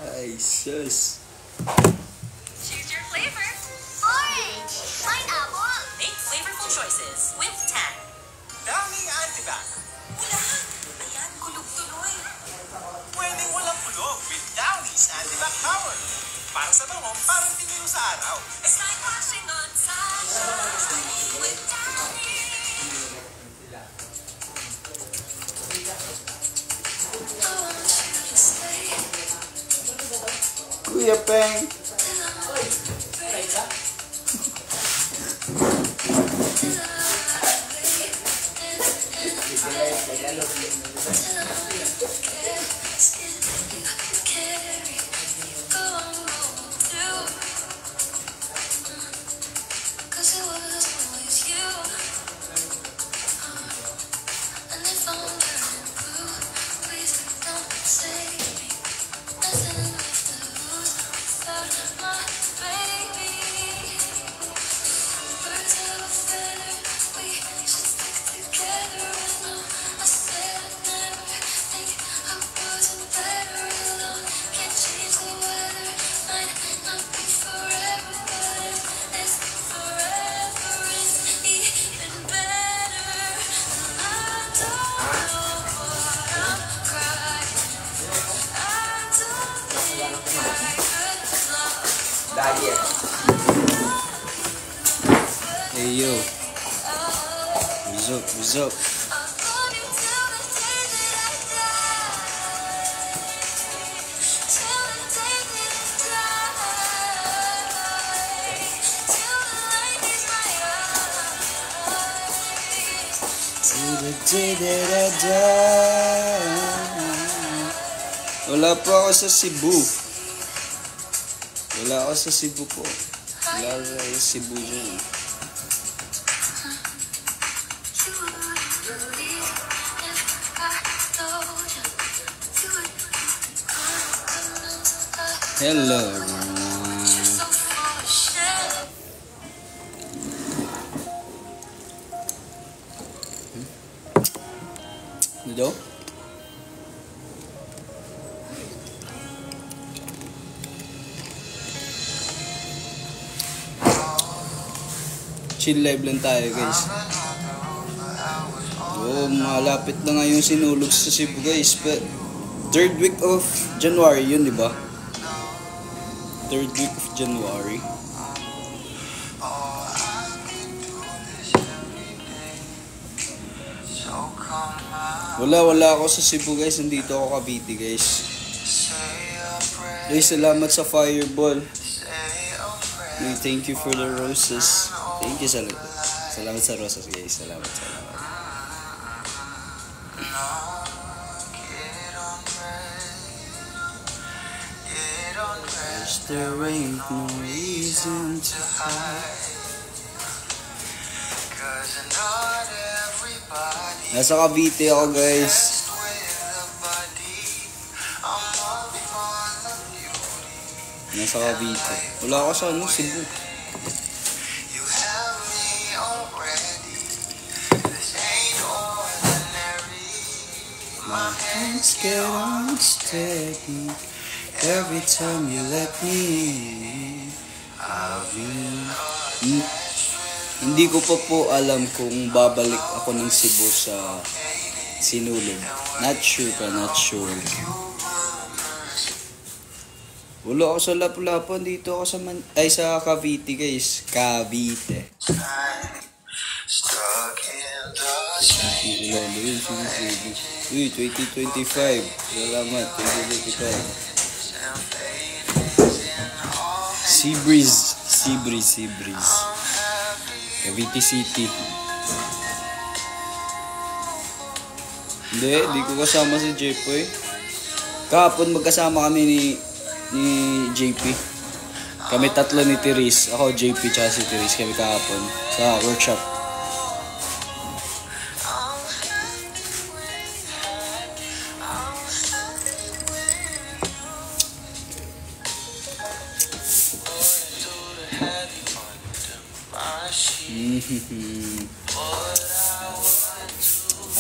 Ay, sus. Choose your flavor. Orange. Pineapple. Make flavorful choices with Tang. Daming antibac. Wala. Ayan, kulog tuloy. Pwedeng walang kulog with Downy's Antibac Power. Para sa bango, parang tinilo sa araw. It's like washing on sunshine with Downy. Kuya Peng. Hey yo, what's up? Wala po ako sa Cebu. Wala ako sa Cebu po. Wala ako sa Cebu dyan. Hello everyone. Dito? Chill live lang tayo guys. Oh, malapit na nga yung sinulog sa Cebu guys. But 3rd week of January yun, di ba? 3rd week of January. Wala ako sa Cebu guys. Nandito ako Cavite guys. Guys, salamat sa fireball. Thank you for the roses. Thank you, salamat sa roses guys. Salamat. There ain't no reason to hide. Nasa Cavite ako guys. Nasa Cavite. Wala ako sa Cebu. My hands get unsteady every time you let me in. Hindi ko pa po alam kung babalik ako ng Cebu sa sinulog. Not sure. Wala ako sa Lapu-Lapu. Dito ako sa Cavite guys. Cavite. Uy, 2025. Salamat, 2025. Sea breeze. Cavite City. Hindi ko kasama si Jepoy. Kahapon magkasama kami ni JP. Kami tatlo ni Therese. Ako, JP, tsaka si Therese. Kami kahapon sa workshop.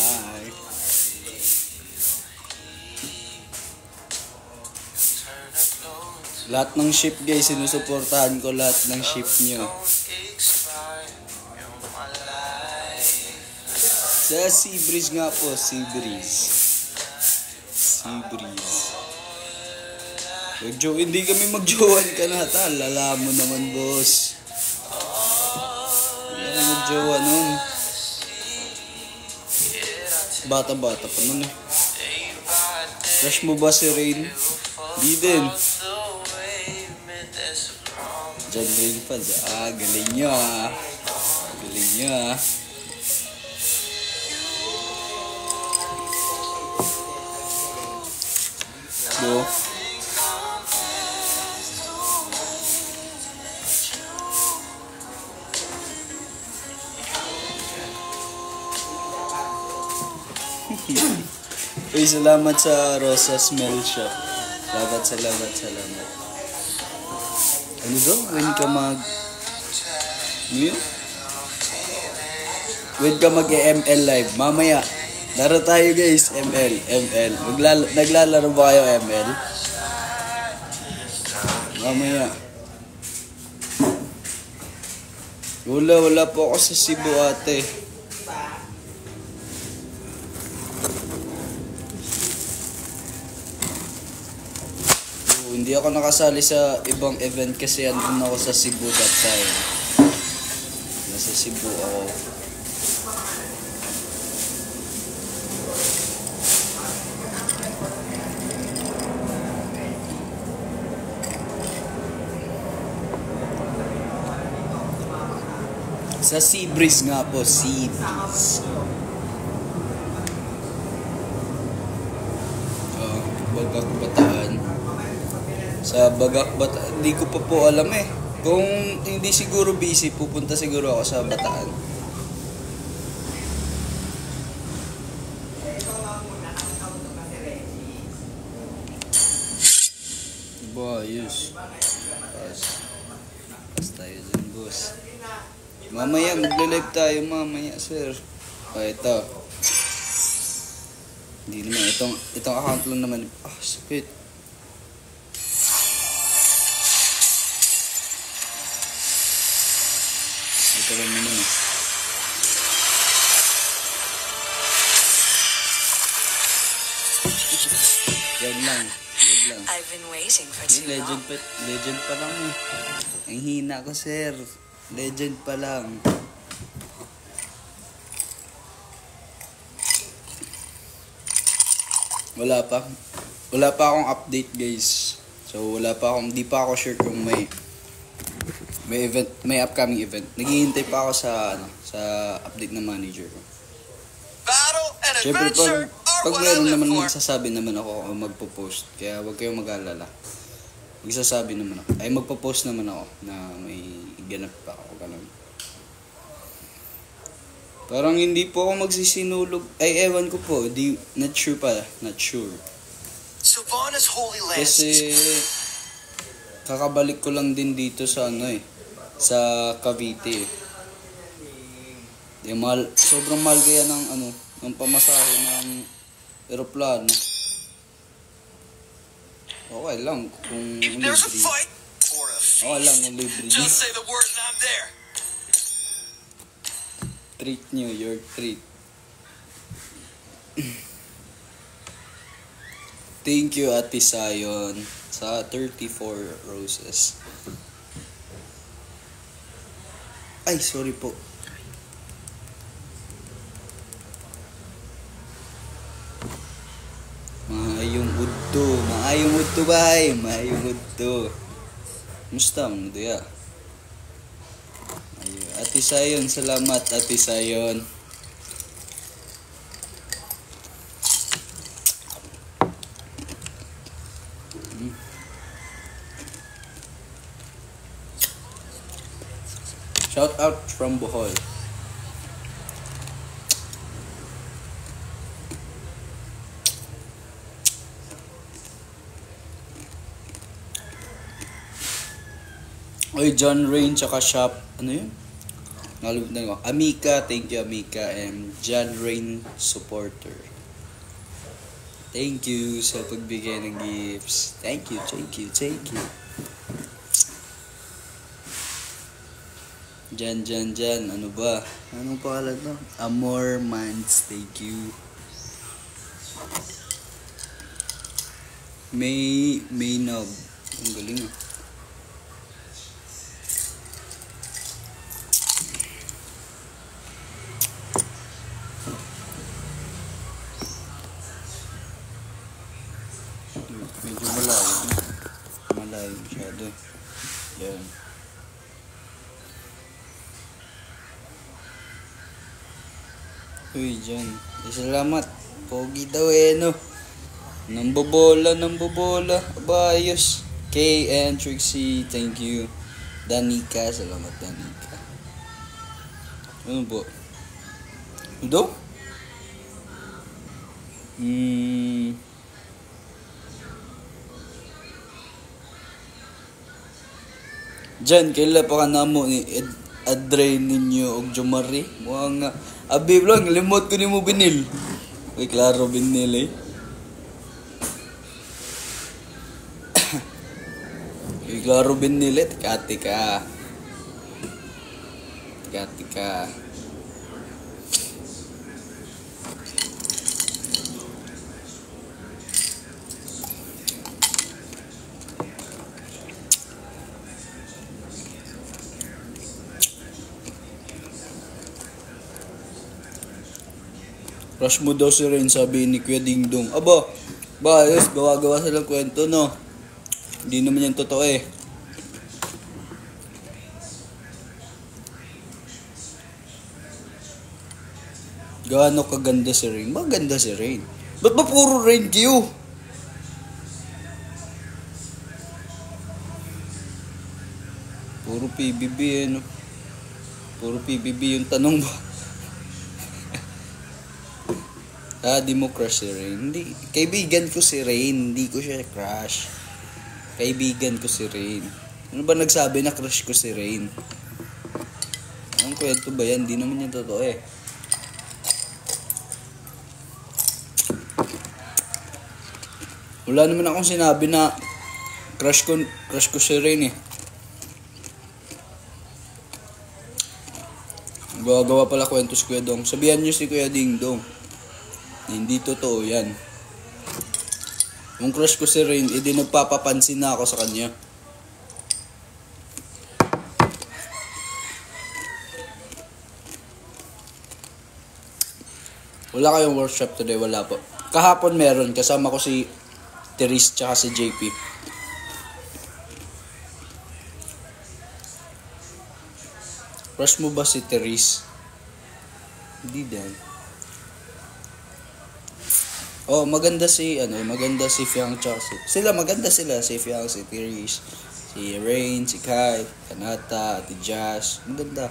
Hi. Lahat ng ship guys, sinusuportahan ko lahat ng ship nyo. Sa Sea Breeze nga po, Sea Breeze. Sea Breeze. Hindi kami magjowan ka na, tal. Alam mo naman, boss. Hindi kami magjowa nun. Bata-bata pa nun eh. Crush mo ba si Rain? Di din. John Rain fans. Galing nyo ah. Galing nyo ah. Go. Uy, salamat sa Rosa Smell Shop. Salamat. Ano daw? When ka mag-ML live. Mamaya. Laro tayo guys. ML. Naglalaro ba kayo ML? Mamaya. Wala po ako sa Cebu ate. Hindi ako nakasali sa ibang event kasi andun ako sa Cebu that time. Nasa Cebu ako. Sa Sea Breeze nga po, Sea Breeze. Bagak Bataan. Sa Bagak Bataan, hindi ko pa po alam eh. Kung hindi siguro busy, pupunta siguro ako sa Bataan. Ayos. Pas tayo dun, boss. Mamaya, magla-live tayo mamaya, sir. Ito. Hindi naman, itong account lang naman. Sakit. Ito lang naman eh. Yan lang. I've been waiting for too long. Legend pa lang eh. Ang hina ko, sir. Legend pa lang. Wala pa akong update, guys. So hindi pa ako sure kung may upcoming event. Naghihintay pa ako sa update ng manager ko. Battle and Siyempre adventure pag are what I meron live naman for. magsasabi naman ako o magpo-post. Kaya wag kayong mag-alala. Magsasabi naman ako. Ay magpo-post naman ako na may ganap pa ako. Ganun. Parang hindi po ako magsisinulog. Ay ewan ko po. Not sure pa. Not sure. Savannah's Holy Land. Kasi kakabalik ko lang din dito sa sa Cavite. Sobrang mahal kaya ng pamasahe ng eroplano. Okay lang kung If there's a libre. fight or a feast, Okay lang kung libre. just say the word and I'm there. Treat nyo, your treat. Thank you, Ate Sayon, sa 34 roses. Ay, sorry po. Maayong udto, bay. Maayong udto. Musta mo diya? Ate Sayon, salamat, Ate Sayon. Shout out from Bohol. Oy, John Rain tsaka Shop. Ano yun? Nalimutan ko. Amika, thank you Amika. And John Rain supporter. Thank you sa pagbigay ng gifts. Thank you. Dyan. Ano ba? Anong pangalan to? Amor Mans. Thank you. May Nog. Ang galing ah. Medyo malayo. Malayo masyado. Yan. Uy, dyan. Salamat. Pogi daw no. Nambobola. Aba, ayos. Kay and Trixie, thank you. Danica, salamat Danica. Ano po? Udo? Diyan, kaila pa ka na mo ni Adre ninyo og Jomari. Mukhang nga. Abi lang, limot ko ni mo binil. Uy, klaro binil eh. Uy, klaro binil eh. Tikati ka. Rush mo daw si Rain, sabi ni Kuya Dingdong. Aba, ayos, gawa-gawa silang kwento, no? Hindi naman yan totoo eh. Gaano kaganda si Rain? Maganda si Rain. Ba't ba puro Rain Q? Puro PBB eh, no? Puro PBB yung tanong ba? Di mo crush si Rain. Hindi. Kaibigan ko si Rain. Hindi ko siya crush. Kaibigan ko si Rain. Ano ba nagsabi na crush ko si Rain? Anong kwento ba yan? Hindi naman yung totoo eh. Wala naman akong sinabi na crush ko si Rain eh. Gawa pala kwento si Kuya Dong. Sabihan niyo si Kuya Dingdong. Hindi totoo yan. Yung crush ko si Rain, hindi nagpapapansin na ako sa kanya. Wala kayong workshop today, wala po. Kahapon meron, kasama ko si Therese tsaka si JP. Crush mo ba si Therese? Hindi din. Oh, maganda si Fiang tsaka maganda sila, si Fiang, si Therese, si Rain, si Kai, Kanata, Ate Jazz, maganda.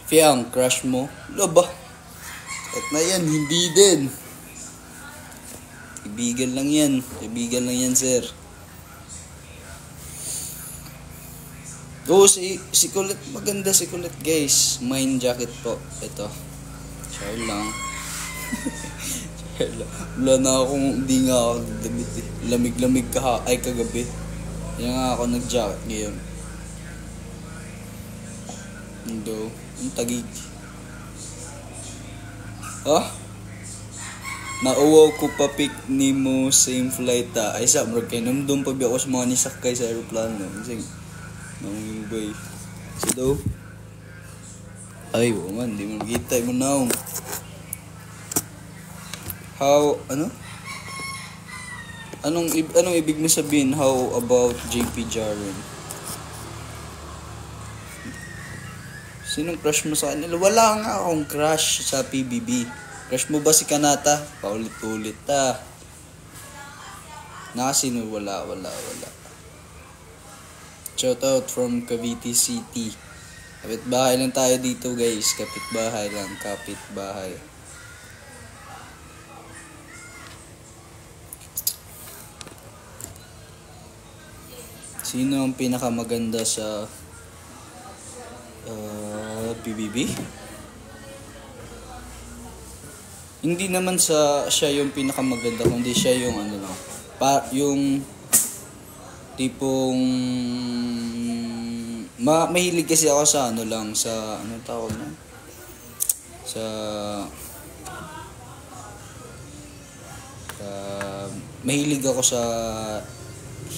Fiang, crush mo? Loba. At na yan, hindi din. Kaibigan lang yan, sir. Oh, si Colette, maganda si Colette, guys. Mine jacket po, ito. Share lang. Wala na akong, hindi nga ako damit eh. Lamig-lamig kagabi. Kaya nga ako nag-jacket ngayon. Hindi. Ang tagig. Ha? Nauwaw ko pa pick ni mo same flight Ay sa mrag kay nandun pa ako sa mga nisakay sa aeroplano. Kasi nangibay. So daw. Ay, man, di mo nakita mo now. How, Anong ibig mo sabihin? How about JP Jaren? Sinong crush mo sa kanila? Wala nga akong crush sa PBB. Crush mo ba si Kanata? Paulit-ulit Nakasino? Wala. Shout out from Cavite City. Kapit-bahay lang tayo dito, guys. Kapit-bahay. Sino ang pinakamaganda sa PBB? Hindi naman siya yung pinakamaganda, kundi siya yung Tipong mahilig kasi ako sa ano lang, sa ano tawag na? Sa mahilig ako sa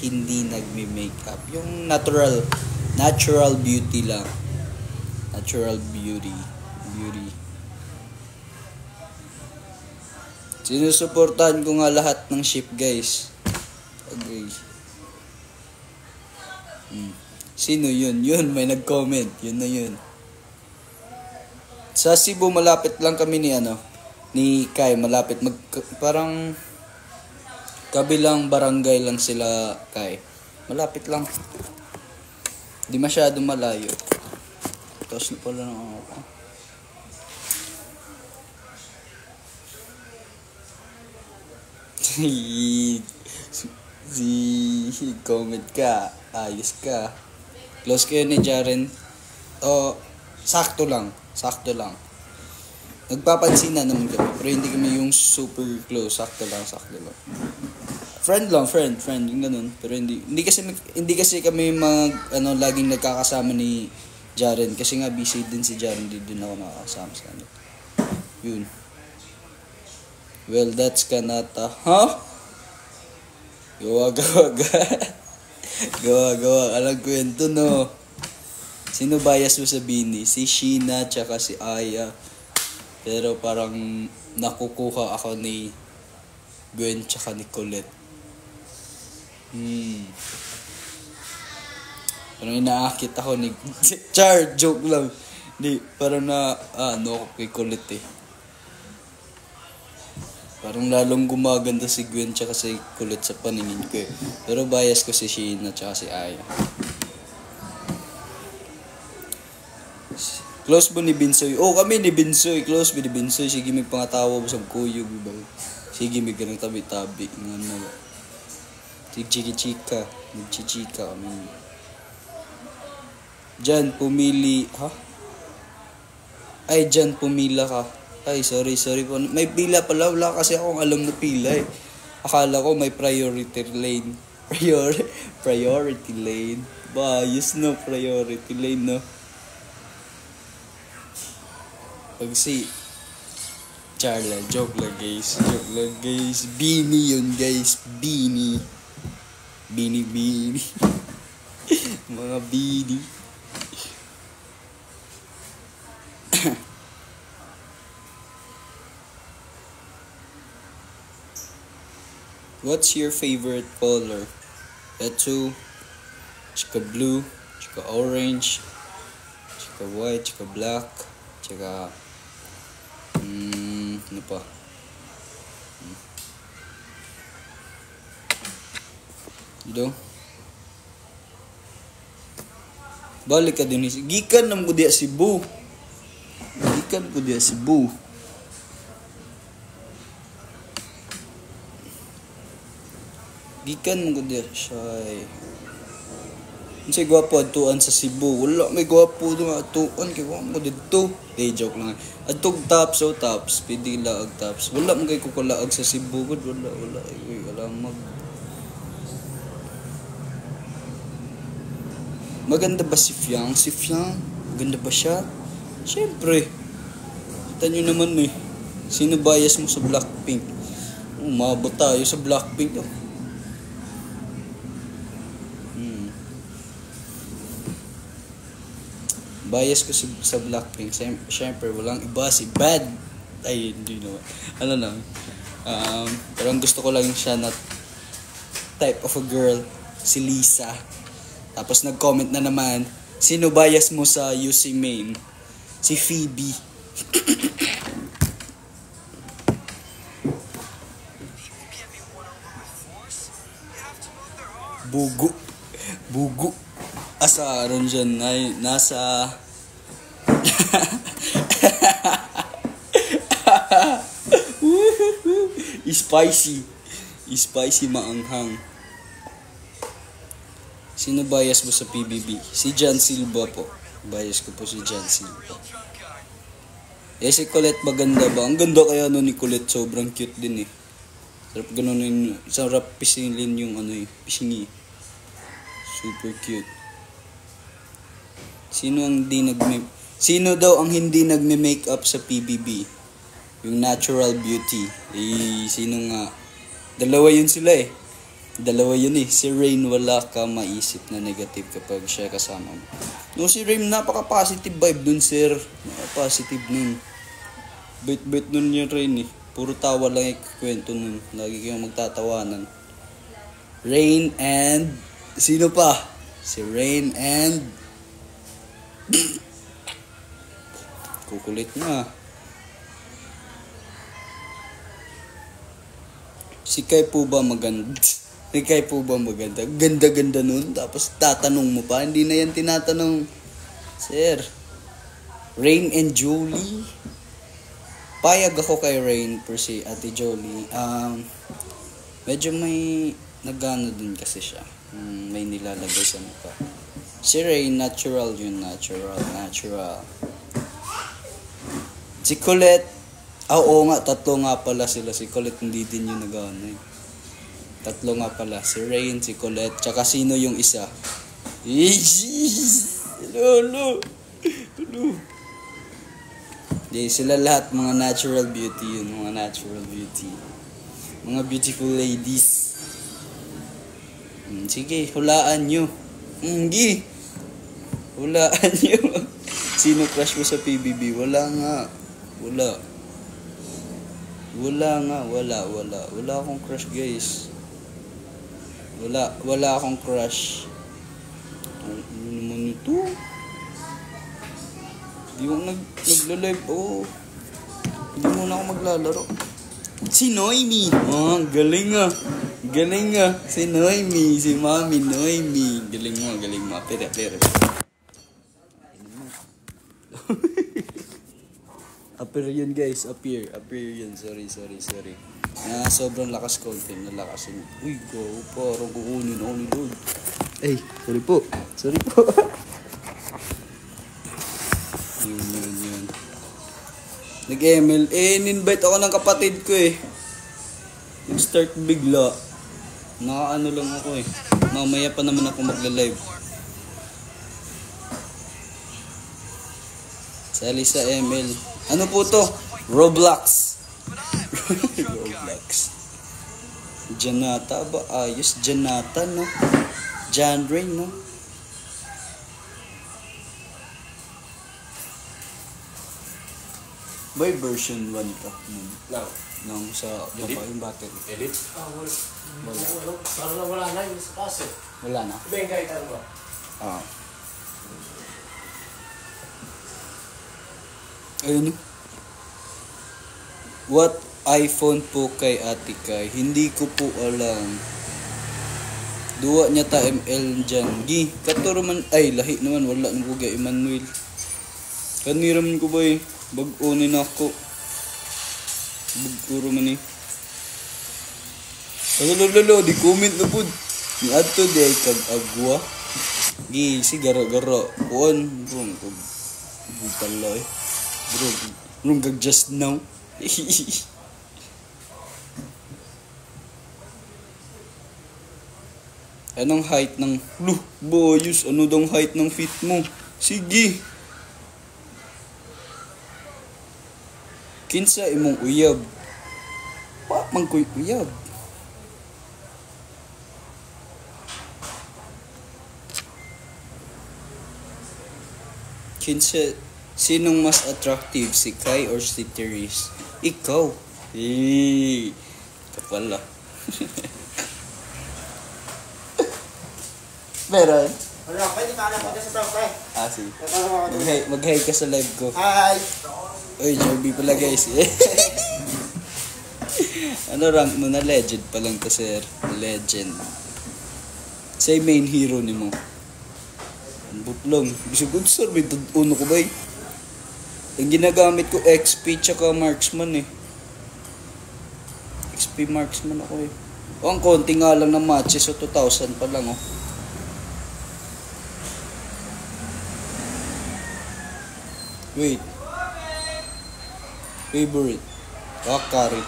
hindi nagme-makeup. Yung natural beauty lang. Natural beauty. Sinusuportahan ko nga lahat ng ship, guys. Okay. Sino yun? Yun, may nag-comment. Yun na yun. Sa Cebu, malapit lang kami ni Kai. Malapit. Parang kabilang barangay lang sila, Kai. Malapit lang. Di masyado malayo. Tapos na pala na ako. Comment ka. Ayos ka. Close kayo ni Jaren. Sakto lang. Nagpapansin na naman kami. Pero hindi kami yung super close. Sakto lang. Friend, yung ganun. Pero hindi kasi kami laging nagkakasama ni Jaren. Kasi nga busy din si Jaren. Hindi din ako nakakasama sa kanya. Yun. Well, that's Kanata. Huh? Gawa. Alam ko yun to, no? Sino bias mo sa Bini? Si Sheena, tsaka si Aya. Pero parang nakukuha ako ni Gwen, tsaka ni Colette. Parang inaakit ako ni... Char! Joke lang. Hindi, parang kay Colette eh. Parang lalong gumaganda si Gwen tsaka si Colette sa paningin ko eh. Pero bias ko si Sheena tsaka si Aya. Close mo ni Binsoy. Kami ni Binsoy. Close mo ni Binsoy. Sige, may pangatawa mo sa kuyog. Sige, may ganang tabi-tabi. Chika. Nagchichika kami. Diyan, pumili. Ha? Ay, diyan, pumila ka. Ay, sorry po. May pila pala. Wala kasi akong alam na pila eh. Akala ko may priority lane. Priority lane. Bias no, priority lane no. Pag si Charla, joke lang guys. Bini yun guys. Bini. Mga bini. What's your favorite color? Ito, tsaka blue, tsaka orange, tsaka white, tsaka black, tsaka ano pa? Dito. Balik ka din. Gikan nam ko diya Cebu. Gikan mo ko diya siya eh. Kasi gwapo atuan sa Cebu. Wala may gwapo doon atuan. Kaya wala mo dito. Joke lang. Atog tops. Pwede laag tops. Wala mo kayo kukulaag sa Cebu. Wala mag... Maganda ba si Fiang? Maganda ba siya? Siyempre. Kita nyo naman eh. Sino bias mo sa Blackpink? Umabot tayo sa Blackpink. Bias ko sa Blackpink. Siyempre, walang iba si Bad. Ay, hindi naman. Ano lang. Pero gusto ko lang siya na type of a girl. Si Lisa. Tapos nag-comment na naman, sino bias mo sa UC Main? Si Phoebe. Bugo. Asa aron dyan ay nasa... Spicy maanghang. Sino bias mo sa PBB? Si John Silva po. Bias ko po si John Silva. Si Colette maganda ba? Ang ganda kaya ni Colette. Sobrang cute din eh. Sarap pisingin yung pisingi. Super cute. Sino daw ang hindi nagme-makeup sa PBB? Yung natural beauty. Sino nga? Dalawa yun sila eh. Dalawa yun eh. Si Rain, wala ka maisip na negative kapag siya kasama mo. No, si Rain, napaka-positive vibe dun, sir. Napaka-positive nun. Bait-bait nun yung Rain eh. Puro tawa lang ikikwento nun. Lagi kayong magtatawanan. Rain and... Sino pa? Si Rain and... Kukulit nga. Si Kai po ba maganda? Si Kai po ba maganda? Ganda-ganda nun. Tapos tatanong mo pa. Hindi na yan tinatanong. Sir, Rain and Jolie? Payag ako kay Rain per si Ate Jolie. Medyo may nagano dun kasi siya. May nilalagay sa mukha. Si Rain, natural yun. Natural. Si Colette, oo nga, tatlo nga pala sila. Si Colette hindi din yung nag-ano eh. Tatlo nga pala. Si Rain, si Colette, tsaka sino yung isa? Hello. Di, sila lahat mga natural beauty yun. Mga natural beauty. Mga beautiful ladies. Sige, hulaan nyo. Hulaan nyo. Sino crush mo sa PBB? Wala nga. Wala akong crush, guys. Wala akong crush. Ano naman ito? Hindi mo nagla-live. Hindi muna ako maglalaro. Si Noemi. Galing nga. Si Noemi. Si Mami Noemi. Galing mo. Pere. Appear yun, guys. Appear yun. Sorry. Sobrang lakas content. Nalakasin. Uy, go. Parang kukunin ako ni Lord. Ay, sorry po. Yun. Nag-ML. In-invite ako ng kapatid ko eh. Nag-start bigla. Nakaano lang ako eh. Mamaya pa naman ako magla-live. Sali sa ML. Ano po to? Roblox. Janata ba? Ayos. Janata, no? Janray, no? By version 1 pa. Nang sa baba yung battery. Elite? Wala. Wala na yung sa kasi. Wala na? Bengay ka ba? Ayun. What iPhone po kay Ate Kai? Hindi ko po alam. Duwa niya ta ML dyan. Katuro man. Ay, lahi naman. Wala nang buga. Emmanuel. Kaniraman ko ba eh. Bag-unin ako. Bag-uro man eh. Lalo. Di comment na po. Ni ato di ay kag-agwa. Si gara-gara. Kuan. Butala eh. Bro, just now. Anong height ng... boyos, ano daw height ng feet mo? Sige. Kinsa imong uyab. Man ko'y uyab. Kinsa... Sinong mas attractive, si Kai or si Therese? Ikaw. Kapala. Meron? Wala, pwede ka alam sa prank, pre. Sige. Mag-hi ka sa live ko. Hi! Uy, Jorby pala, guys. Ano rank mo na? Legend pa lang to, sir. Legend. Say main hero ni mo. Ang butlong. Bisag good, sir. May uno ko ba eh? Ang ginagamit ko, XP tsaka marksman eh. XP marksman ako eh. Ang konti nga lang ng matches, so 2,000 pa lang oh. Wait. Favorite. Curry.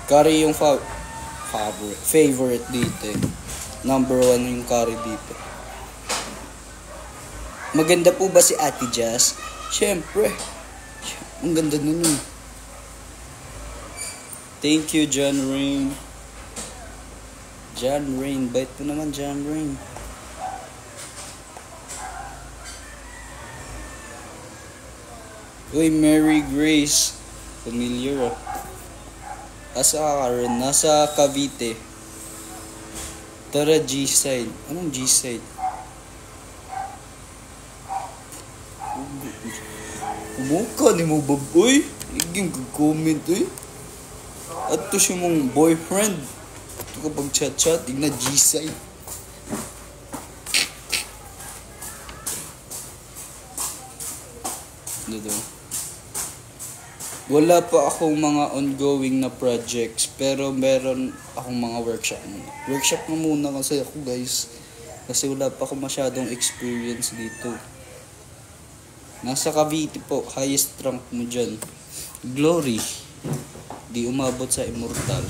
Curry yung favorite dito eh. Number 1 yung curry dito. Maganda po ba si Ate Jazz? Siyempre. Ang ganda nun eh. Thank you, John Rain. John Rain. Bait po naman, John Rain. Uy, Mary Grace. Familiar ah. Asa ka rin? Nasa Cavite. Tara, G-side. Anong G-side? Umuka ni mo baboy. Iging comment eh. At to siya mong boyfriend. Ito kapag chat-chat, igna G-side. Dito. Wala pa akong mga ongoing na projects, pero meron akong mga workshop muna. Workshop na muna kasi ako guys. Kasi wala pa akong masyadong experience dito. Nasa Cavite po, highest rank mo dyan. Glory. Di umabot sa immortal.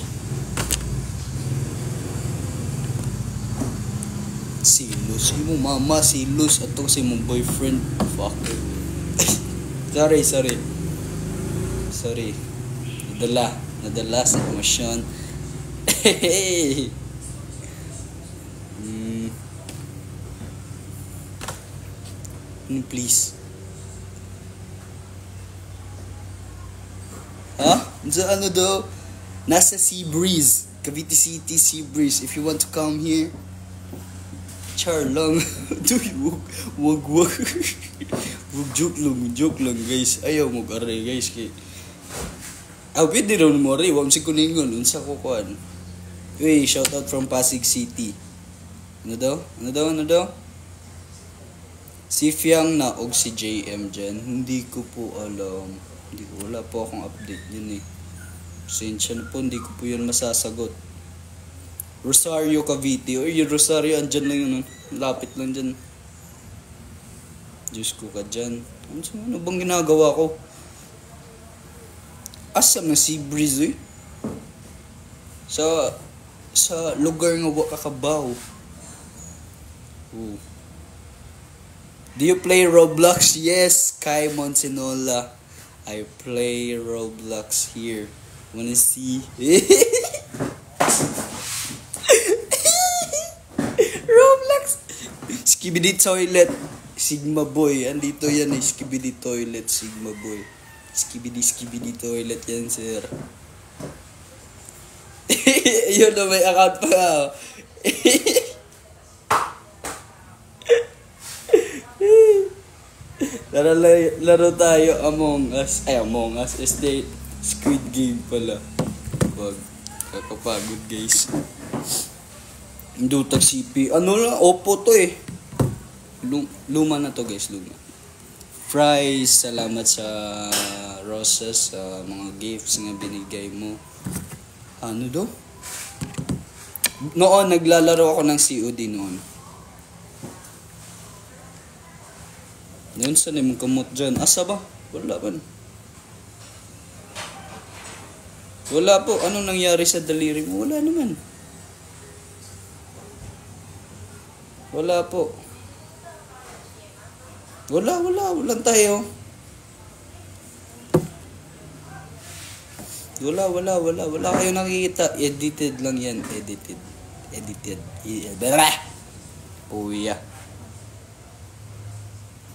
Silos. Imo mama, silos. At si mong boyfriend. Fucker. Sorry. Nadala sa emosyon. Please. Sa ano daw? Nasa Sea Breeze. Cavite City, Sea Breeze. If you want to come here, char lang. Wag. Joke lang guys. Ayaw mo aray guys kay. Pwede rin mo rin. Wag si kuningon. Unsa ko kuan. Uy, shout out from Pasig City. Ano daw? Si Fiang na og si JM dyan. Hindi ko po alam. Wala po akong update yun eh. Pasensya na po, hindi ko po yun masasagot. Rosario, Cavite. Uy, yung Rosario, andyan lang yun. Lapit lang dyan. Diyos ko ka dyan. Ano bang ginagawa ko? Asam na Sea Breeze eh. Sa lugar nga wakakabaw. Do you play Roblox? Yes, Kai Monsinola. I play Roblox here. Wanna see? Roblox! Skibidi Toilet. Sigma Boy. Andito yan eh. Skibidi Toilet. Sigma Boy. Skibidi Toilet yan, sir. Yun na may account pa. Laro tayo Among Us. Among Us. Squid Game pala. Wag. Kakapagod guys. Dutag CP. Ano lang? Oppo to eh. Luma na to guys. Luma. Fries. Salamat sa roses. Sa mga gifts nga binigay mo. Ano do? Noon naglalaro ako ng COD noon. Yun, saan yung kamot dyan? Asa ba? Wala ba? Wala po. Anong nangyari sa daliri mo? Wala naman. Wala po. Walang tayo. Wala kayo nakikita. Edited lang yan. Edited. Puya.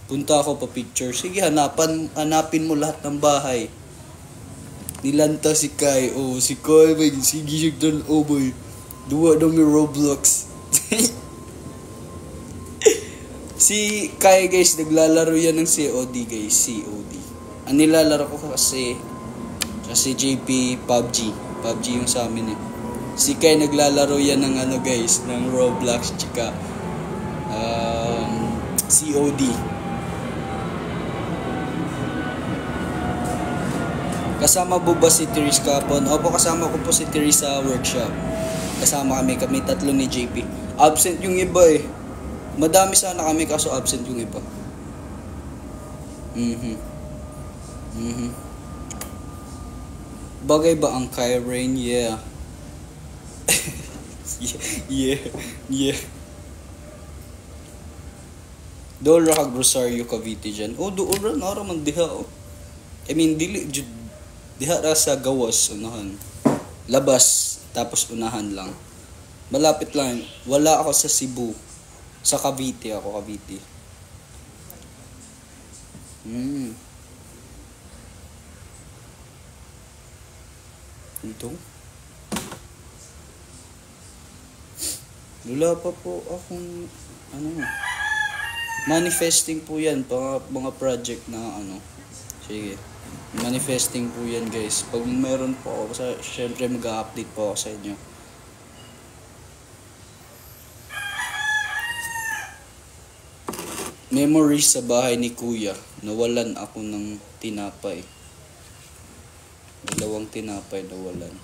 Punta ako pa picture. Sige, hanapin mo lahat ng bahay. Nilanta si Kai. Si Kai, sige siya doon. Boy. Duwa daw may Roblox. Si Kai, guys, naglalaro yan ng COD, guys. COD. Ang nilalaro ko kasi JP, PUBG. PUBG yung sa amin eh. Si Kai, naglalaro yan ng guys, ng Roblox, tsaka COD. Kasama po ba si Therese kapon? Opo, kasama ko po si Therese sa workshop. Kasama kami tatlo ni JP. Absent yung iba eh. Madami sana kami kaso absent yung iba. Bagay ba ang Kyrain? Yeah. Yeah. Doon ra kag Rosario Cavite dyan. Oh, doon ra na man diha. Oh. I mean, dili jud diha ra sa gawas unahan. Labas tapos unahan lang. Malapit lang. Wala ako sa Cebu. Sa Cavite ako, Cavite. Ito. Wala pa po akong manifesting po yan, mga project na sige, manifesting po yan guys. Pag meron po ako, syempre mag-update po ako sa inyo. Memories sa bahay ni Kuya. Nawalan ako ng tinapay. 2 tinapay nawalan.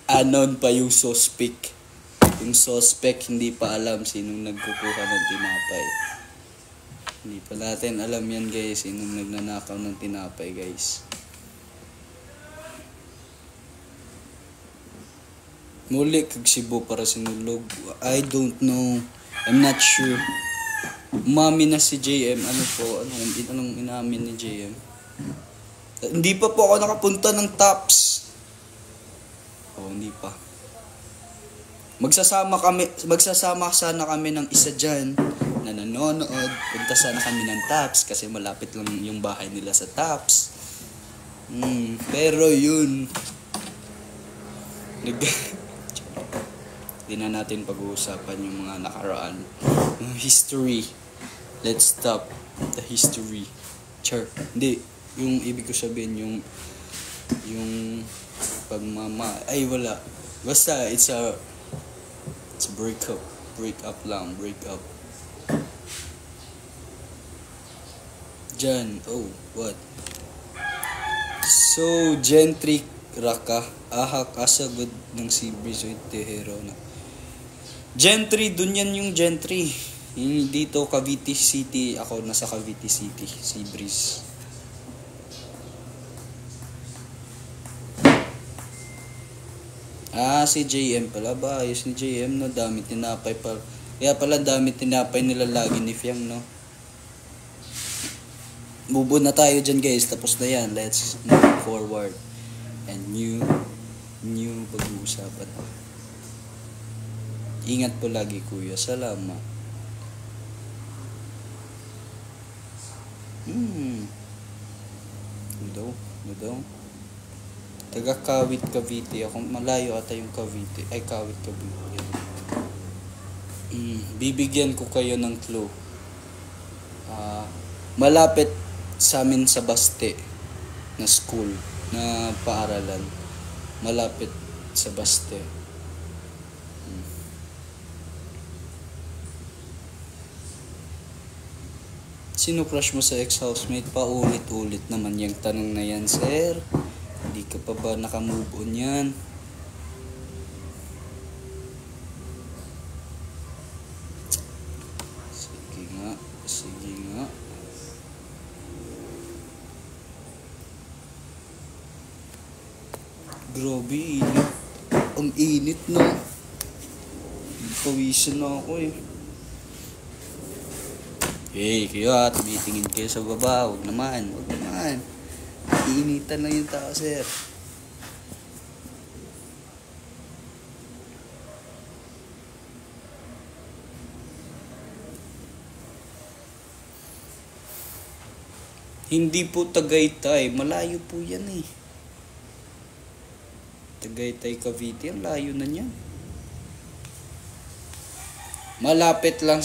Anon pa yung suspect. Yung suspect hindi pa alam sinong nagkukuha ng tinapay. Hindi pa natin alam yan guys, sinong nagnanakaw ng tinapay guys. Muli kag Cebu para sinulog. I don't know. I'm not sure. Umami na si JM. Anong inamin ni JM? Hindi pa po ako nakapunta ng Tops. Hindi pa. Magsasama sana kami ng isa dyan na nanonood. Punta sana kami ng Tops kasi malapit lang yung bahay nila sa Tops. Pero yun. Hindi na natin pag-uusapan yung mga nakaraan. History. Let's stop the history. Char. Hindi. Yung ibig ko sabihin yung ay wala. Basta it's a breakup. Breakup lang. Breakup. Jan. Oh, what? So, Gentry Raka. Ahak asagod ng si Breeze with Tehero na. Gentry, dun yan yung Gentry. Dito, Cavite City. Ako nasa Cavite City. Si Breeze. Si JM pala ba? Ayos ni JM, no? Dami tinapay pa. Kaya pala dami tinapay nila lagi ni Fiang, no? Move na tayo dyan, guys. Tapos na yan. Let's move forward. And new pag-uusapan. Ingat po lagi, Kuya. Salamat. Daw. Taga Kawit, Cavite. Ako malayo ata yung Cavite. Ay, Kawit, Cavite. Bibigyan ko kayo ng clue. Malapit sa amin sa Baste na school, na paaralan. Malapit sa Baste. Sino crush mo sa ex-housemate? Paulit-ulit naman yung tanong na yan, sir. Hindi ka pa ba nakamove on yan? Sige nga. Grabe, init. Ang init, no? Pawisan na ako eh. Hey, kayo tumitingin kayo sa baba. Huwag naman. Iinitan lang yung tao, sir. Hindi po Tagaytay. Malayo po yan eh. Tagaytay, Cavite. Ang layo na niyan. Malapit lang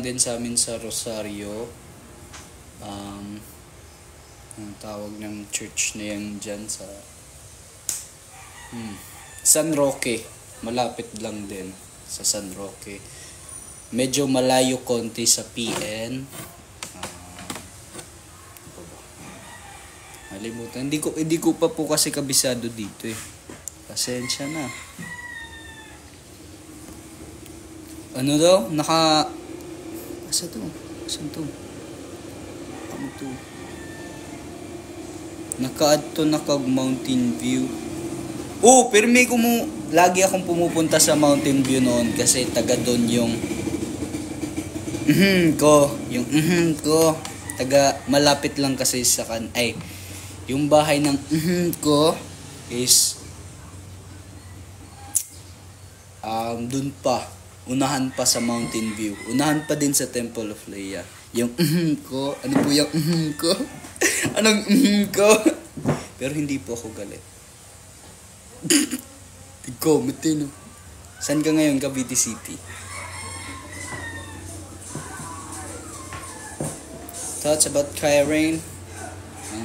din sa amin sa Rosario. Ang tawag ng church na yan dyan sa San Roque. Malapit lang din sa San Roque. Medyo malayo konti sa PN. Nalimutan. Hindi ko pa po kasi kabisado dito eh. Pasensya na. Ano daw? Asa to? Saan to? Ano to? Naka-add to Mountain View. Pero may lagi akong pumupunta sa Mountain View noon kasi taga doon yung ko, yung ko, taga malapit lang kasi sa yung bahay ng ko is dun pa, unahan pa sa Mountain View, unahan pa din sa Temple of Leia. Yung ko, ano po yung ko? Anong ko? Pero hindi po ako galit. Ikaw, matino. Saan ka ngayon, Cavite City? Thoughts about Kaya Rain?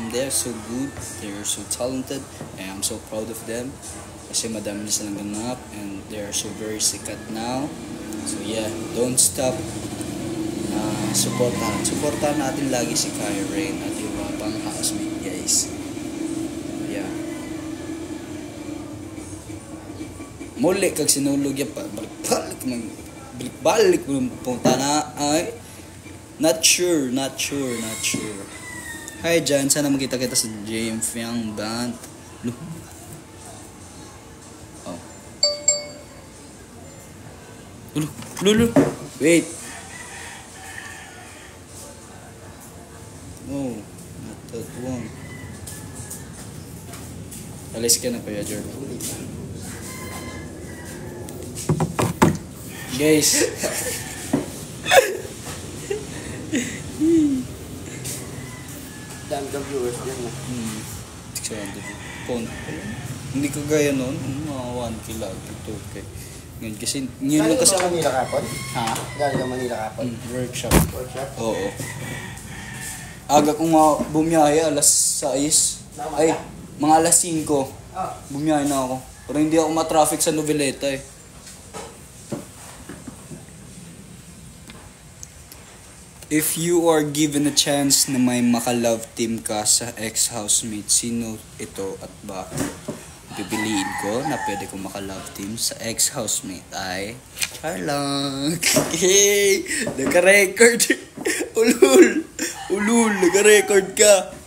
They're so good, they're so talented, and I'm so proud of them. Kasi madami na silang ganap, and they're so very sikat now. So yeah, don't stop. Supportahan natin lagi si Kaya Rain at yung mga pang housemate, guys. Yeah. Muli kag sinulog yan pa, balik punta na ay not sure. Hi Jan, sana makita kita sa JM Fiang Band. Lulu. Wait. Oh, not that one. Alis ka na Kuya Jer. Guys. Dami kang viewers dyan na. 600. Phone. Hindi ko gaya nun. Mga 1K lang. 2K. Ngayon kasi, ngayon lang kasi ako. Manila kapon? Ha? Galing ka Manila kapon? Workshop. Workshop? Oo. Aga kong bumiyahe, alas 6. Ay, mga alas 5. Bumiyahe na ako. Pero hindi ako matraffic sa Noveleta eh. If you are given a chance na may maka-love team ka sa ex-housemate, sino ito at bakit? Pipiliin ko na pwede kong maka-love team sa ex-housemate ay Charlang. Hey, naka-record. Ulul, naka-record ka.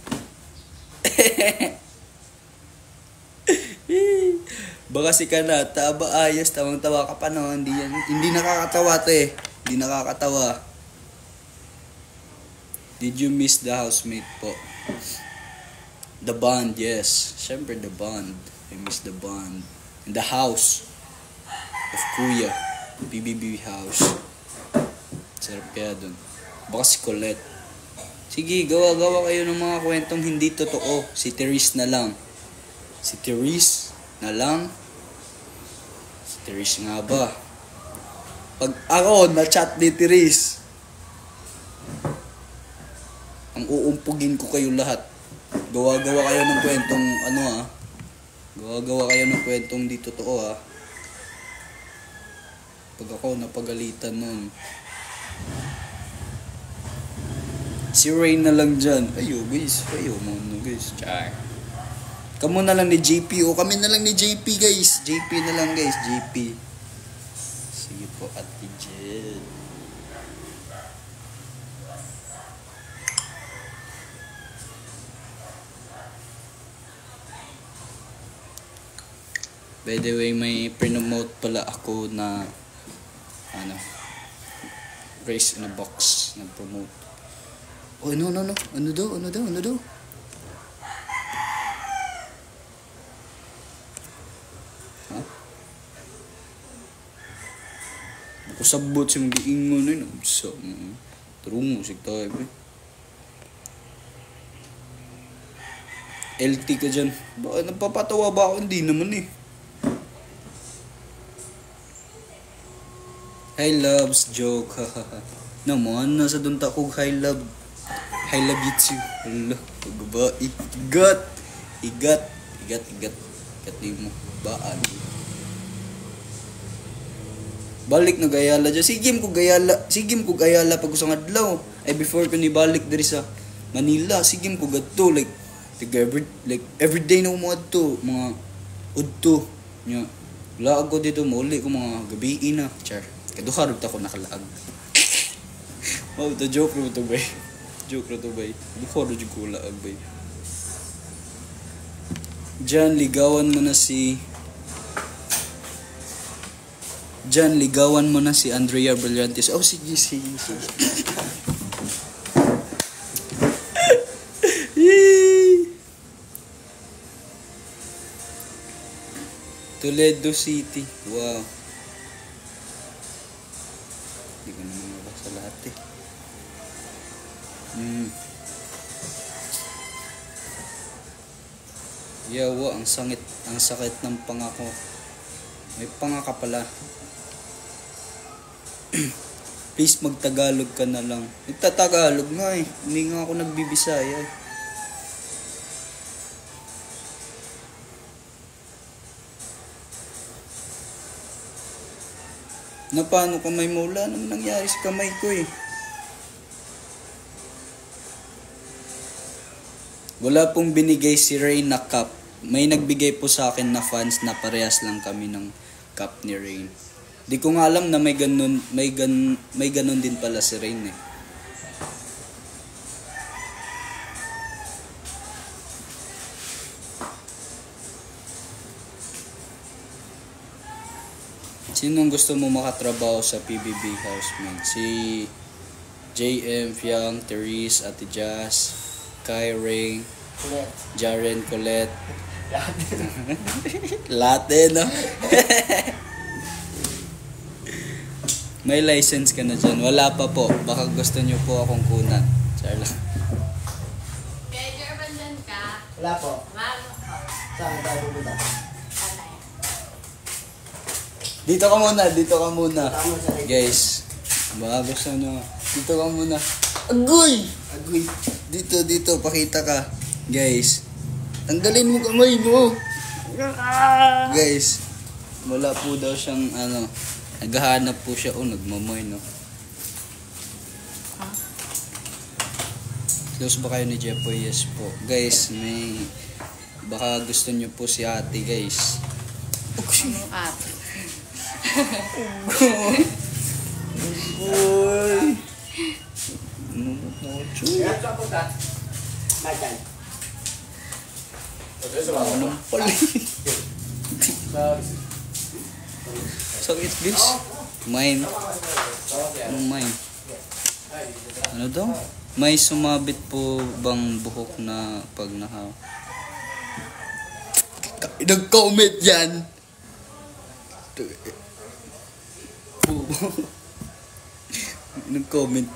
Baka si Kanata, ayos, tawang-tawa ka pa no. Hindi nakakatawa te. Hindi nakakatawa. Did you miss the housemate po? The bond, yes. Siyempre the bond. I miss the bond. In the house of Kuya. BBB house. Sarap kaya dun. Baka si Colette. Sige, gawa kayo ng mga kwentong hindi totoo. Si Therese na lang. Si Therese nga ba? Pag ako na-chat ni Therese, ang uumpugin ko kayo lahat. Gawa kayo ng kwentong Gawa kayo ng kwentong di totoo Pag ako napagalitan nun. Si Rain na lang dyan. Ayo guys. Char. Kamo na lang ni JP. O kami na lang ni JP guys. JP na lang guys. JP. Sige po Ate Jed. By the way, may promote pala ako na Race in a Box na promote. Oh, no. Ano daw? Ha? Ako sabot si mag-iingon na yun. Tarong musik tayo eh. LT ka dyan. Baka nagpapatawa ba ako? Hindi naman eh. Hi loves, joke. Naman, nasa doon takog hi love. Hi love you too. Hala, pagba. Igat mo. Baan. Balik na gayala dyan. Sigim ko gayala pag usang adlaw. Ay before ko ni balik dari sa Manila. Sigim ko gadto. Like everyday na mga to. Mga udto. Wala ako dito. Mauli ko mga gabiin na. Char. Kaduharog ta ko nakalaag. Oh, the joke ro to bay. Duharog ko laag bay. Diyan ligawan mo na si Jan, ligawan mo na si Andrea Brillantes. Oh, sige. Yee! Toledo City. Wow. Hindi ko naman mabasa lahat eh. Yawa, ang sakit ng panga ko. May panga ka pala. Please magtagalog ka na lang. Nagtatagalog nga eh. Hindi nga ako nagbibisaya eh. Na paano kamay mo? Wala naman nangyari sa kamay ko eh. Wala pong binigay si Rain na cup. May nagbigay po sa akin na fans na parehas lang kami ng cup ni Rain. Di ko nga alam na may ganun din pala si Rain eh. Sinong gusto mo makatrabaho sa PBB Housemate? Si JM, Fiang, Therese, Ate Jazz, Kai, Ray, Jaren, Colette. Lahat eh, no? May license ka na dyan. Wala pa po. Baka gusto nyo po akong kunan. Char lang. Medyo abandon ka. Wala po. Malo ka. Saan tayo pupunta? Patay. Dito ka muna. Tama sa leg. Guys, baka gusto nyo. Dito ka muna. Agoy! Dito. Pakita ka. Guys, tanggalin mo kamay mo. Guys, wala po daw siyang naghahanap po siya. Nagmamoy, no? Close ba kayo ni Jepoy? Yes po. Guys, baka gusto nyo po si ate, guys. Ano ate? Boy! Kaya saan punta? Magan. Anong pala? Sakit, guys. Mine. Anong mine? Ano daw? May sumabit po bang buhok na pag nag-comment yan? Nag-comment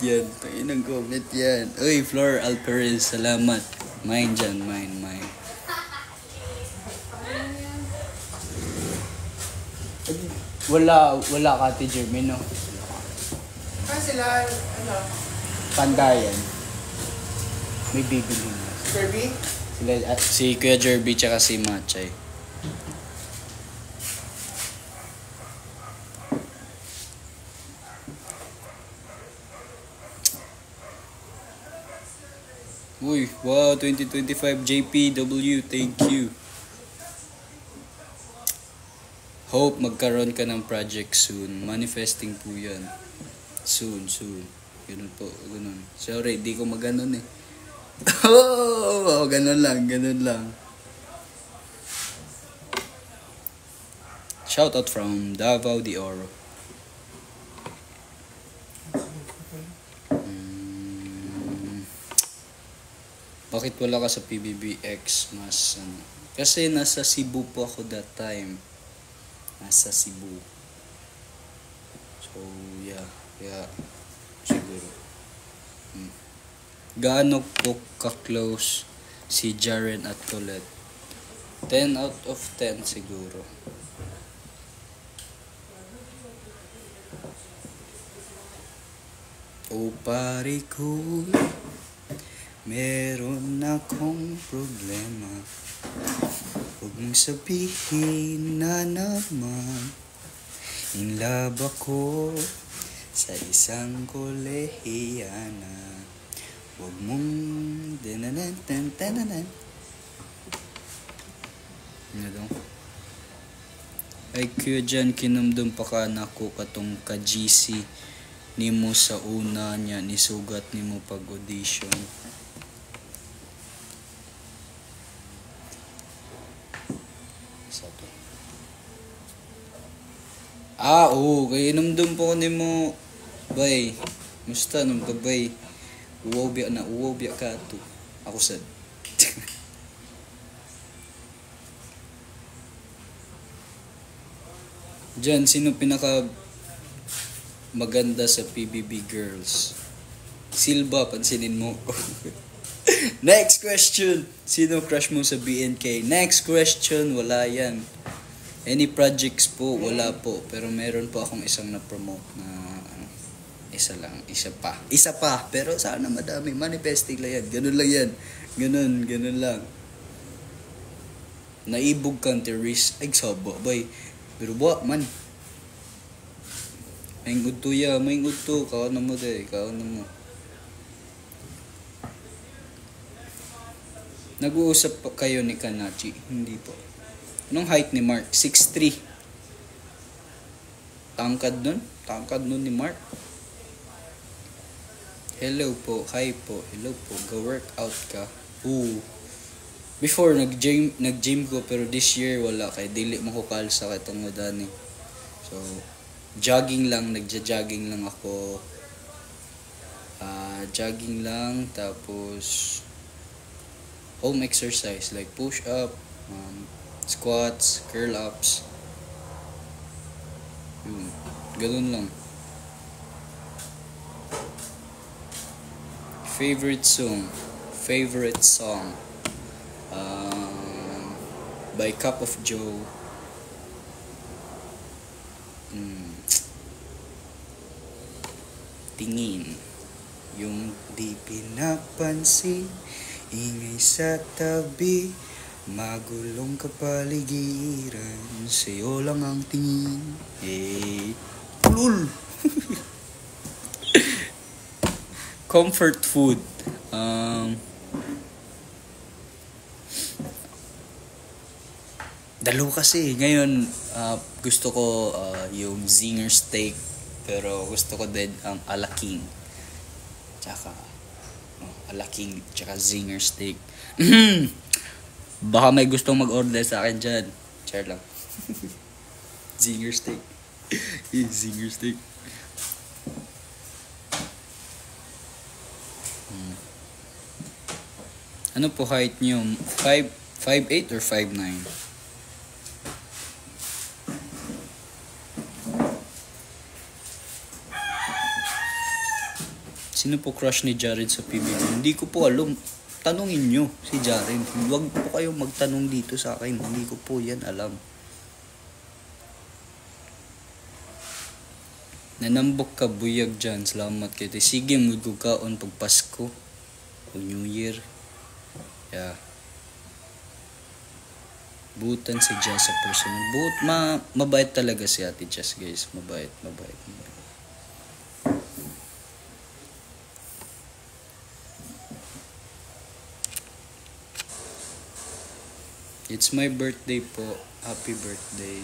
yan. Uy, Flor Alperez, salamat. Mine dyan, mine. Wala ka, Ate Jeremy, no? Sila, Pandayan. May bibili na. Kirby? Si Kuya Jerby tsaka si Machay. Uy, wow, 2025 JPW, thank you. Hope magkaroon ka ng project soon. Manifesting po yan. Soon. Ganun po, ganun. Sorry, di ko maganon eh. Ganun lang. Shoutout from Davao de Oro. Bakit wala ka sa PBBX? Kasi nasa Cebu po ako that time. Nasa Cebu. So, yeah. Siguro. Gaano po ka-close si Jaren at Colette? 10 out of 10 siguro. O pare ko, meron akong problema. Huwag mong sabihin na naman in love ako sa isang kolehiyana. Huwag mong dinanantantanan. Ano daw? Ay kuya dyan, kinumdum pa ka na ko katong ka-GC ni mo sa una niya, nisugat ni mo pag-audition. Oo, kay inumdum po ko mo. Bay, musta nung babay? Uwobya ka to. Ako sad. Diyan, sino pinaka maganda sa PBB girls? Silva, pansinin mo. Next question. Sino crush mo sa BNK? Next question, wala yan. Any projects po? Wala po. Pero meron po akong isang na-promote na isa pa. Pero sana madami. Manifesting lang yan. Ganun lang yan. Ganun lang. Naibog kang terrorist. Ay, sabo. Bay. Pero buwa man. Maing udto ya. Kaon na mo day. Nag-uusap pa kayo ni Kanachi? Hindi po. Anong height ni Mark? 6'3". Tangkad nun ni Mark. Hello po. Hi po. Hello po. Go-workout ka. Before, nag-gym ko, pero this year, wala. Kaya dili mo ko kalsa katong madani. So, nagja-jogging lang ako. Jogging lang, tapos home exercise like push-up, squats, curl-ups. Ganun lang. Favorite song by Cup of Joe. Tingin yung di pinapansin, ingay sa tabi, magulong kapaligiran, sa'yo lang ang tingin. Ulul. Comfort food. Dalawa kasi. Ngayon, gusto ko yung zinger steak. Pero gusto ko din ang alaking. Tsaka, alaking, tsaka zinger steak. Baka may gustong mag-order sa akin dyan. Share lang. Zinger steak. Zinger steak. Ano po height niyo? 5'8" or 5'9"? Sino po crush ni Jared sa PBB? Hindi ko po alam. Tanungin nyo si Jared. Huwag po kayong magtanong dito sa akin. Hindi ko po yan alam. Nanambok ka buyag dyan. Salamat kayo. Sige, magkukaon pag Pasko. O New Year. Yeah. Butan si Jess sa personal. Mabait talaga si Ate Jess, guys. Mabait. It's my birthday po. Happy birthday.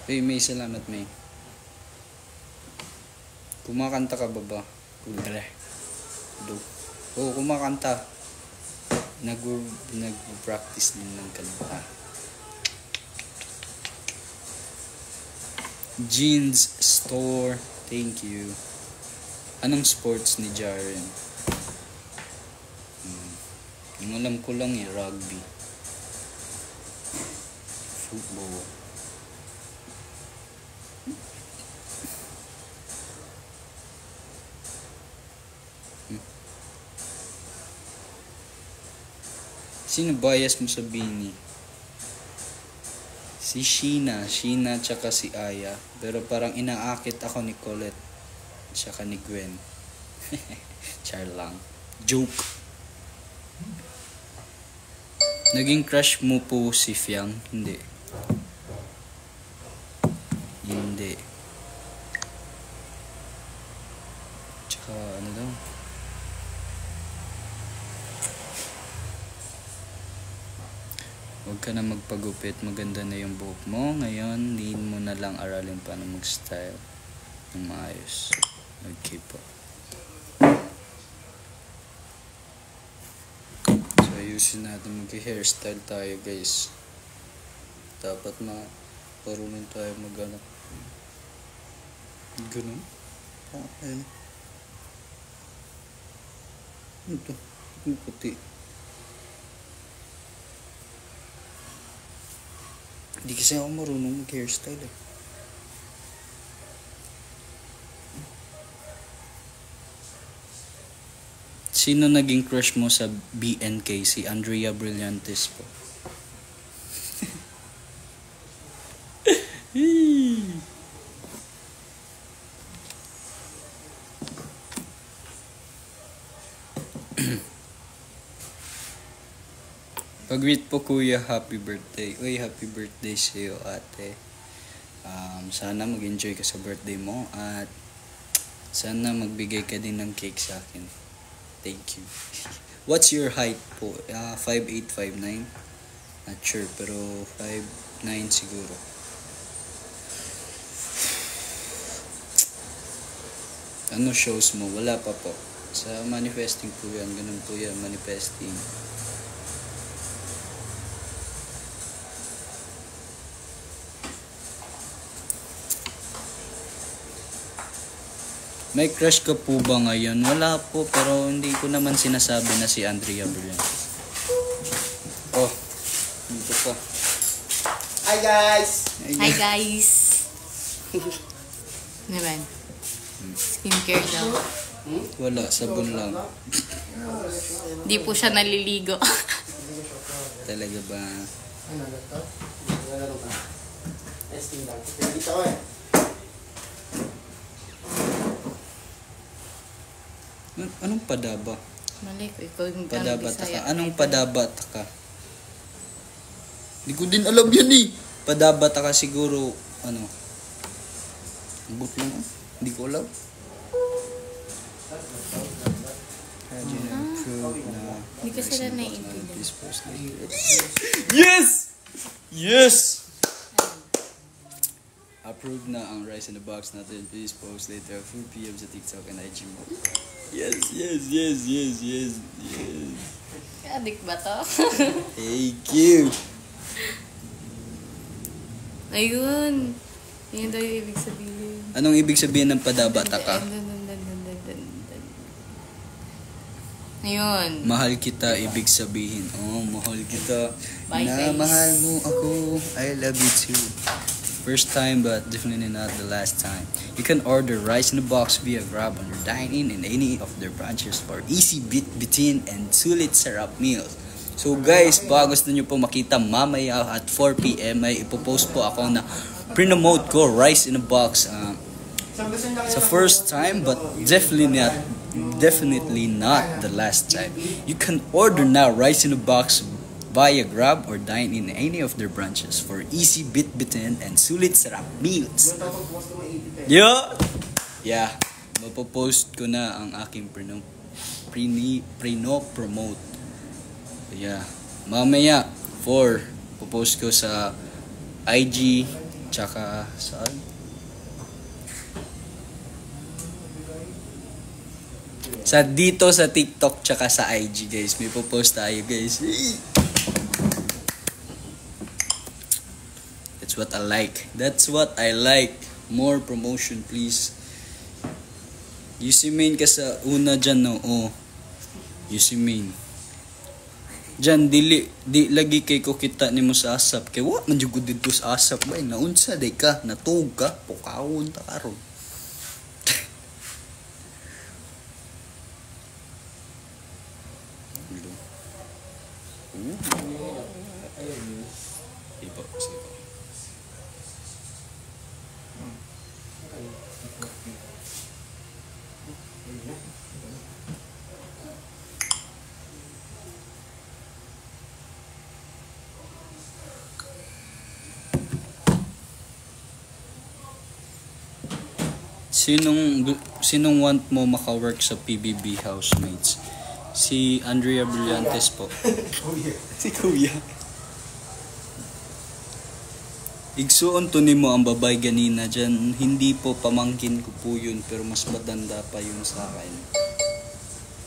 Hey, May, salamat, May. Kumakanta ka ba? Kumakanta. Nag-practice din ng kanta. Jeans Store. Thank you. Anong sports ni Jaren? Yung alam ko lang rugby. Football. Sino bias mo sa Bini? Si Sheena tsaka si Aya. Pero parang inaakit ako ni Colette tsaka ni Gwen. Char lang. Joke. Naging crush mo po si Fiang? Hindi. Tsaka ano daw? Huwag ka na magpagupit. Maganda na yung buhok mo. Ngayon, need mo na lang aralin paano mag-style ng maayos. Okay po. Ayusin natin, mag-hairstyle tayo, guys. Dapat parunong tayo mag-ano. Ganun. Ayun. Ano to? Ang puti. Hindi kasi ako marunong mag-hairstyle eh. Sino naging crush mo sa BNK? Si Andrea Brillantes po. Pag-greet po kuya, happy birthday. Uy, happy birthday sa'yo ate. Sana mag-enjoy ka sa birthday mo at sana magbigay ka din ng cake sa akin. Thank you. What's your height po? 5'8", 5'9"? Not sure, pero 5'9" siguro. Ano shows mo? Wala pa po. Sa manifesting po yan. Ganun po yan, manifesting. May crush ka po ba ngayon? Wala po, pero hindi ko naman sinasabi na si Andrea Brillantes. Oh, dito pa. Hi guys! Hi guys! Naman. Skincare daw. Wala, sabon lang. Di po siya naliligo. Talaga ba? Ano na to? Naglalaro ka. Testing lang. Dito ko eh. Anong padaba? Mali ko, ikaw yung Padabata ka? Bisaya. Anong padabata ka? Hindi ko din alam yan eh. Padabata ka siguro, ano? But lang ah. Hindi ko alam. Hindi ko sila naiintindihan. Yes! Yes! Approved na ang Rice in the Box natin. Please post later at 4 PM sa TikTok and IG mo. Yes, yes, yes, yes, yes, yes. Adik ba to? Thank you. Ayun. Yun daw yung ibig sabihin. Anong ibig sabihin ng padabata ka? Ayun. Mahal kita, ibig sabihin. Oh, mahal kita. Bye, Na guys. mahal mo ako. I love you too. First time, but definitely not the last time. You can order Rice in the Box via Grab on your dine-in in any of their branches for easy bitin and sulit sarap meals. So guys, baka gusto nyo po makita mamaya at 4 PM ay ipopost po ako na pre-promote ko Rice in a Box. Sa first time, but definitely not the last time. You can order now Rice in a Box via Grab or dine in any of their branches for easy bitin and sulit sarap meals. Yeah, mapopost ko na ang aking pre-promote. Yeah, mamaya 4 popost ko sa IG tsaka saan? Sa dito sa TikTok tsaka sa IG guys, may popost tayo guys. That's what I like. That's what I like. More promotion please. You see main ka sa una dyan no. Oh. You see main. Dyan di lagi kay ko kita nimo sa asap. Kay wa man jud ko dito sa asap bay. Naunsa day ka, natug ka, pukawon ta karon. Iba kasi ito. Sinong want mo maka-work sa PBB Housemates? Si Andrea Brillantes po. Si Kuya. Igsuon to nimo ang babay ganina dyan. Hindi po pamangkin ko po yun, pero mas matanda pa yun sa akin.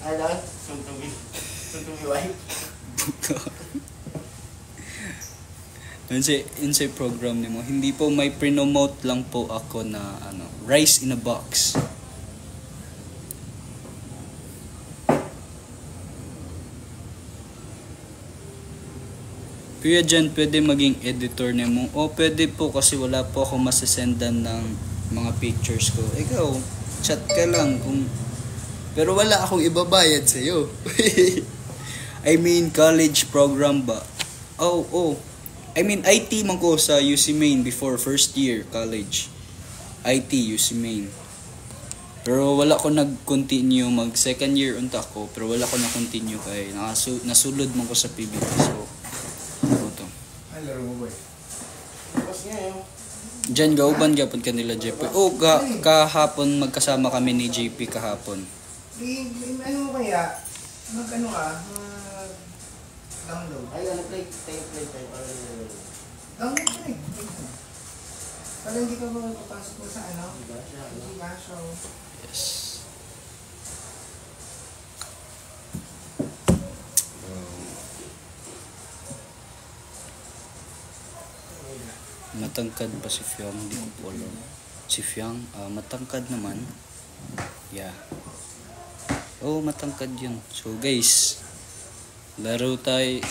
Ano? Suntubi wife? Insay program nimo. Hindi po may promote lang po ako na rice in a box. Kuya Jan, pwede maging editor nimo. O pwede po kasi wala po ako masasendan ng mga pictures ko. Ikaw, chat ka lang kung pero wala akong ibabayad sa iyo. I mean college program ba? Oh. I mean IT man ko sa UC Maine before first year college. IT UC Maine. Pero wala ko nag-continue mag second year unta ko, pero wala ko na-continue kay nasulod man ko sa PBT. So ano to? Ay, laro mo boy. Tapos nga yun. Diyan gauban gapon kanila JP. Oh, kahapon magkasama kami ni JP kahapon. Ano mo kaya? Mag-ano ka? Download. Ay, play tayo. Download ka rin. Para hindi ka ba papasok mo sa ano? Diba? So, Yes. Matangkad ba si Fiang? Hindi ko po alam. Si Fiang, matangkad naman. Yeah. Oh, matangkad yun. So guys, laro tayo.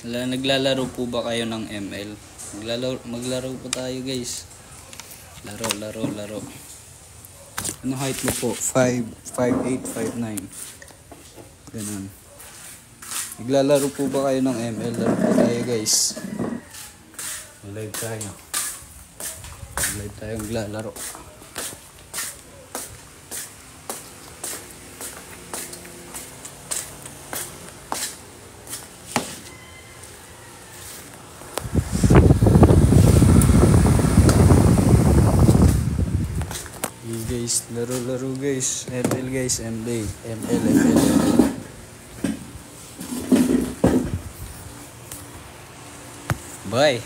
Naglalaro po ba kayo ng ML? Maglaro po tayo guys. Laro. Ano height mo po? 5'8", 5'9". Ganun. Naglalaro po ba kayo ng ML? Laro po tayo guys. Live tayo. Live tayo naglalaro. Guys, laro guys. ML guys, ML. Bye.